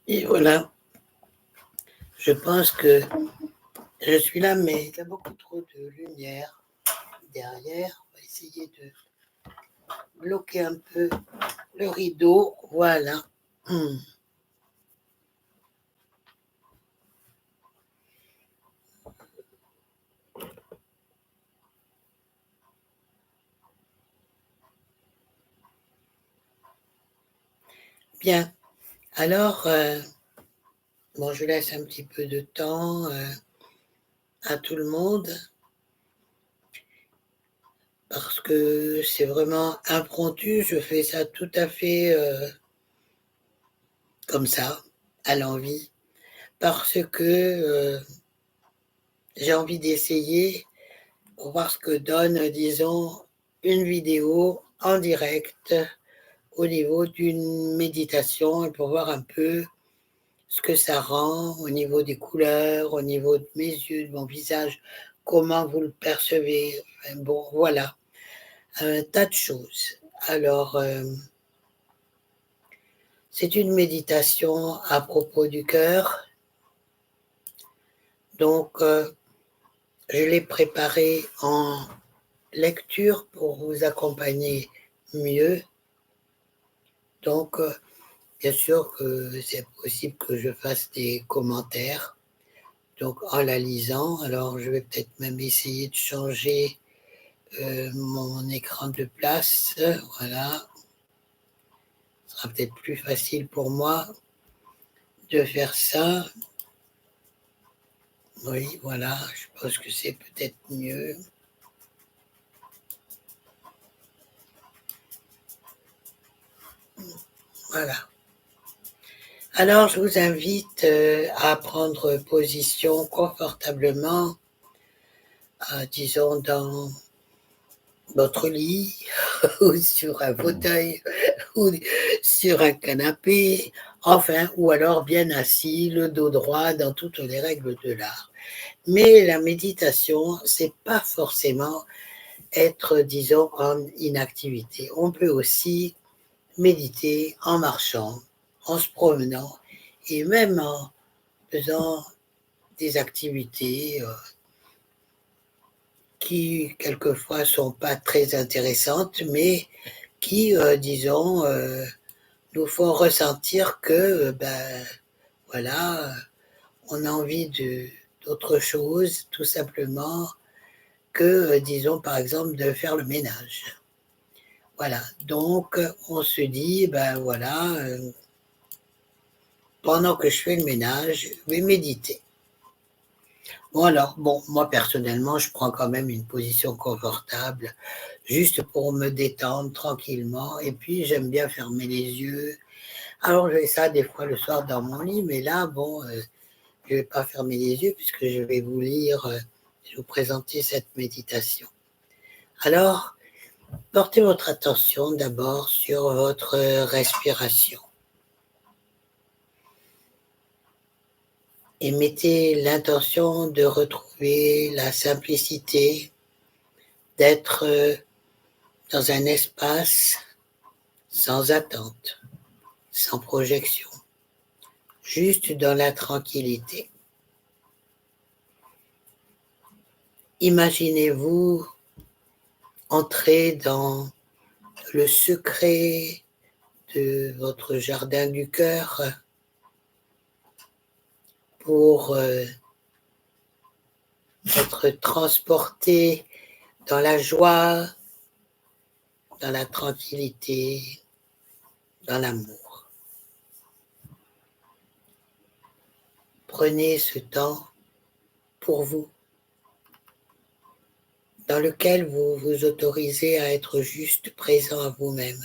Et voilà, je pense que je suis là, mais il y a beaucoup trop de lumière derrière. On va essayer de bloquer un peu le rideau. Voilà. Hum. Bien. Alors, bon, je laisse un petit peu de temps à tout le monde parce que c'est vraiment impromptu. Je fais ça tout à fait comme ça, à l'envie, parce que j'ai envie d'essayer pour voir ce que donne, disons, une vidéo en direct au niveau d'une méditation et pour voir un peu ce que ça rend au niveau des couleurs, au niveau de mes yeux, de mon visage, comment vous le percevez. Enfin, bon, voilà, un tas de choses. Alors, c'est une méditation à propos du cœur. Donc, je l'ai préparée en lecture pour vous accompagner mieux. Donc, bien sûr que c'est possible que je fasse des commentaires. Donc, en la lisant, alors je vais peut-être même essayer de changer mon écran de place. Voilà, ce sera peut-être plus facile pour moi de faire ça. Oui, voilà, je pense que c'est peut-être mieux. Voilà. Alors, je vous invite à prendre position confortablement, disons, dans votre lit ou sur un fauteuil ou sur un canapé, enfin, ou alors bien assis, le dos droit dans toutes les règles de l'art. Mais la méditation, c'est pas forcément être, disons, en inactivité. On peut aussi méditer en marchant, en se promenant et même en faisant des activités qui quelquefois sont pas très intéressantes, mais qui, disons, nous font ressentir que, ben, voilà, on a envie d'autre chose, tout simplement, que, disons, par exemple, de faire le ménage. Voilà, donc on se dit, ben voilà, pendant que je fais le ménage, je vais méditer. Bon alors, bon, moi personnellement, je prends quand même une position confortable, juste pour me détendre tranquillement, et puis j'aime bien fermer les yeux. Alors je fais ça des fois le soir dans mon lit, mais là, bon, je ne vais pas fermer les yeux puisque je vais vous lire, je vais vous présenter cette méditation. Alors, portez votre attention d'abord sur votre respiration et mettez l'intention de retrouver la simplicité, d'être dans un espace sans attente, sans projection, juste dans la tranquillité. Imaginez-vous entrer dans le secret de votre jardin du cœur pour être transporté dans la joie, dans la tranquillité, dans l'amour. Prenez ce temps pour vous, dans lequel vous vous autorisez à être juste présent à vous-même,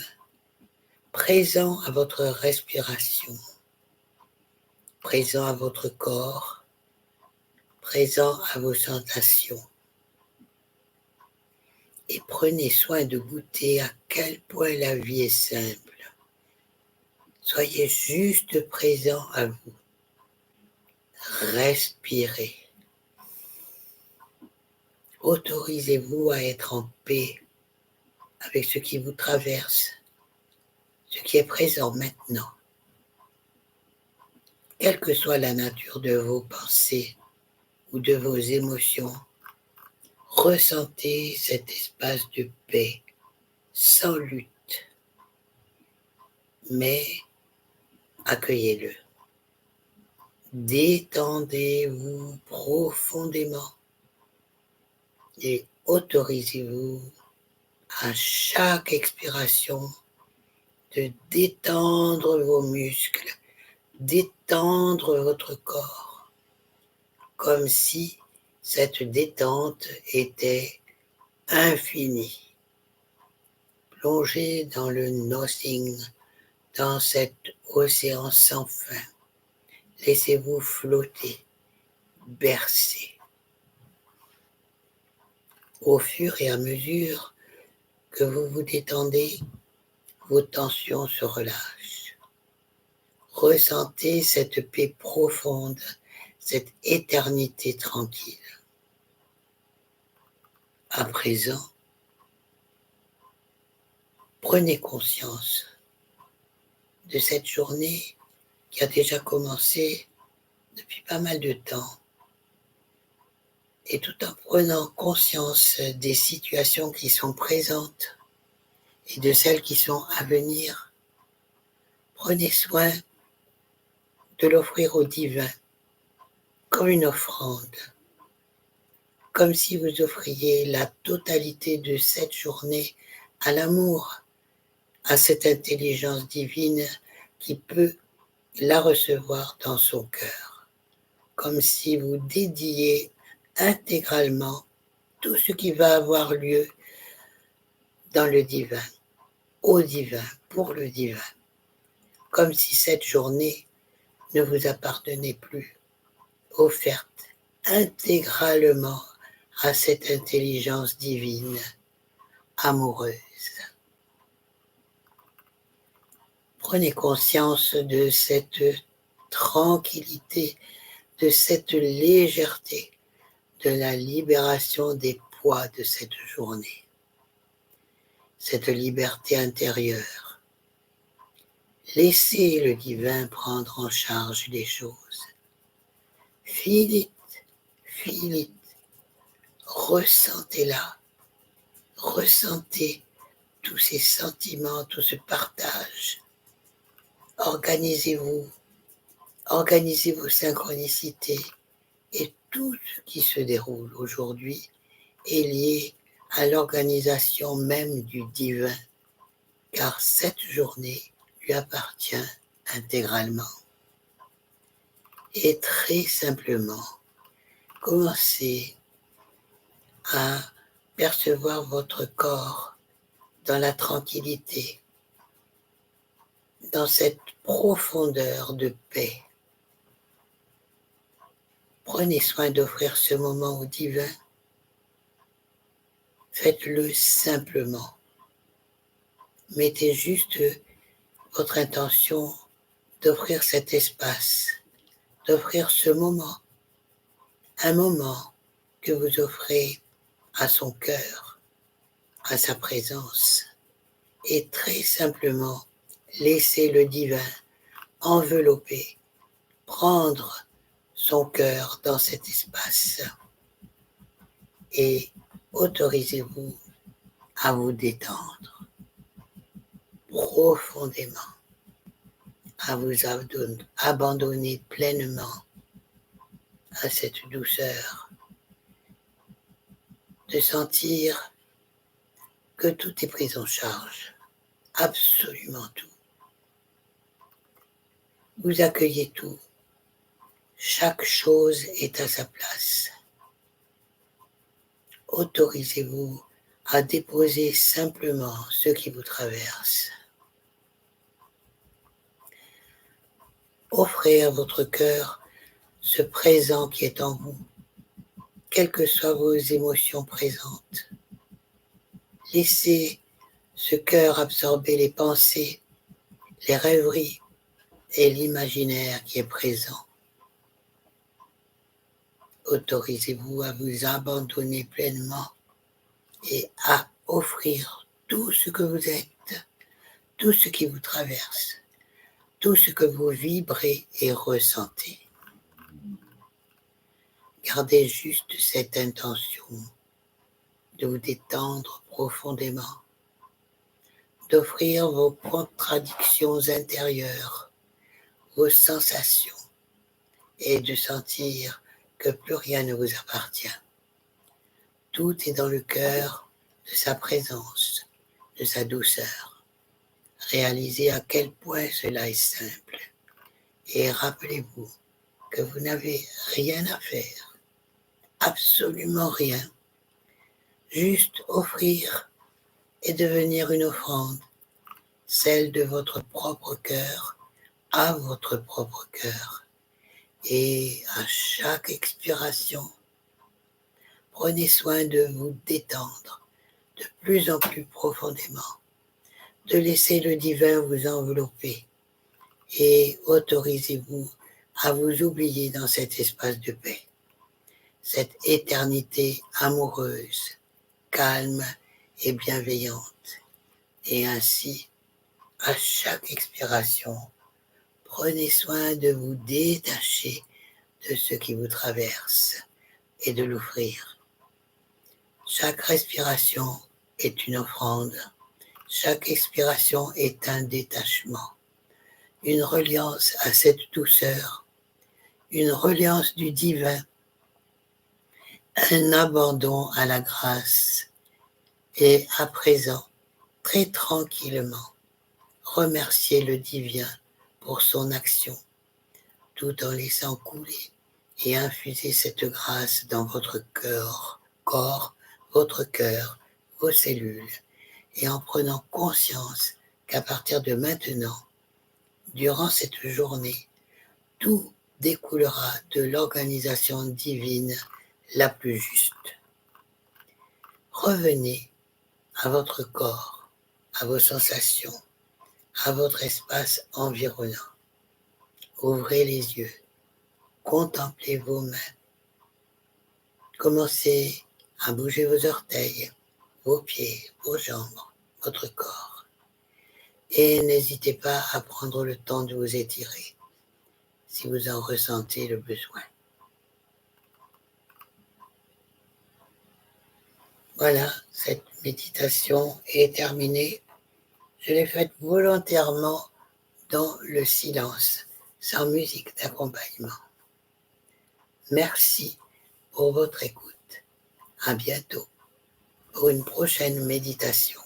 présent à votre respiration, présent à votre corps, présent à vos sensations. Et prenez soin de goûter à quel point la vie est simple. Soyez juste présent à vous. Respirez. Autorisez-vous à être en paix avec ce qui vous traverse, ce qui est présent maintenant. quelle que soit la nature de vos pensées ou de vos émotions, ressentez cet espace de paix sans lutte, mais accueillez-le. Détendez-vous profondément et autorisez-vous à chaque expiration de détendre vos muscles, détendre votre corps, comme si cette détente était infinie. Plongez dans le nothing, dans cet océan sans fin. Laissez-vous flotter, bercer. Au fur et à mesure que vous vous détendez, vos tensions se relâchent. Ressentez cette paix profonde, cette éternité tranquille. À présent, prenez conscience de cette journée qui a déjà commencé depuis pas mal de temps. Et tout en prenant conscience des situations qui sont présentes et de celles qui sont à venir, prenez soin de l'offrir au divin comme une offrande, comme si vous offriez la totalité de cette journée à l'amour, à cette intelligence divine qui peut la recevoir dans son cœur, comme si vous dédiez intégralement tout ce qui va avoir lieu dans le divin, au divin, pour le divin, comme si cette journée ne vous appartenait plus, offerte intégralement à cette intelligence divine, amoureuse. Prenez conscience de cette tranquillité, de cette légèreté, de la libération des poids de cette journée, cette liberté intérieure. Laissez le divin prendre en charge les choses. Feel it, ressentez-la, ressentez tous ces sentiments, tout ce partage. Organisez-vous, organisez vos synchronicités et tout ce qui se déroule aujourd'hui est lié à l'organisation même du divin, car cette journée lui appartient intégralement. Et très simplement, commencez à percevoir votre corps dans la tranquillité, dans cette profondeur de paix. Prenez soin d'offrir ce moment au divin. Faites-le simplement. Mettez juste votre intention d'offrir cet espace, d'offrir ce moment, un moment que vous offrez à son cœur, à sa présence, et très simplement laissez le divin envelopper, prendre son cœur dans cet espace et autorisez-vous à vous détendre profondément, à vous abandonner pleinement à cette douceur, de sentir que tout est pris en charge, absolument tout. Vous accueillez tout, chaque chose est à sa place. Autorisez-vous à déposer simplement ce qui vous traverse. Offrez à votre cœur ce présent qui est en vous, quelles que soient vos émotions présentes. Laissez ce cœur absorber les pensées, les rêveries et l'imaginaire qui est présent. Autorisez-vous à vous abandonner pleinement et à offrir tout ce que vous êtes, tout ce qui vous traverse, tout ce que vous vibrez et ressentez. Gardez juste cette intention de vous détendre profondément, d'offrir vos contradictions intérieures, vos sensations, et de sentir que plus rien ne vous appartient. Tout est dans le cœur de sa présence, de sa douceur. Réalisez à quel point cela est simple et rappelez-vous que vous n'avez rien à faire, absolument rien, juste offrir et devenir une offrande, celle de votre propre cœur à votre propre cœur. Et à chaque expiration, prenez soin de vous détendre de plus en plus profondément, de laisser le divin vous envelopper et autorisez-vous à vous oublier dans cet espace de paix, cette éternité amoureuse, calme et bienveillante. Et ainsi, à chaque expiration, prenez soin de vous détacher de ce qui vous traverse et de l'offrir. Chaque respiration est une offrande. Chaque expiration est un détachement, une reliance à cette douceur, une reliance du divin, un abandon à la grâce. Et à présent, très tranquillement, remerciez le divin pour son action, tout en laissant couler et infuser cette grâce dans votre corps, votre cœur, vos cellules, et en prenant conscience qu'à partir de maintenant, durant cette journée, tout découlera de l'organisation divine la plus juste. Revenez à votre corps, à vos sensations, à votre espace environnant. Ouvrez les yeux, contemplez vos mains. Commencez à bouger vos orteils, vos pieds, vos jambes, votre corps. Et n'hésitez pas à prendre le temps de vous étirer si vous en ressentez le besoin. Voilà, cette méditation est terminée. Je l'ai faite volontairement dans le silence, sans musique d'accompagnement. Merci pour votre écoute. À bientôt pour une prochaine méditation.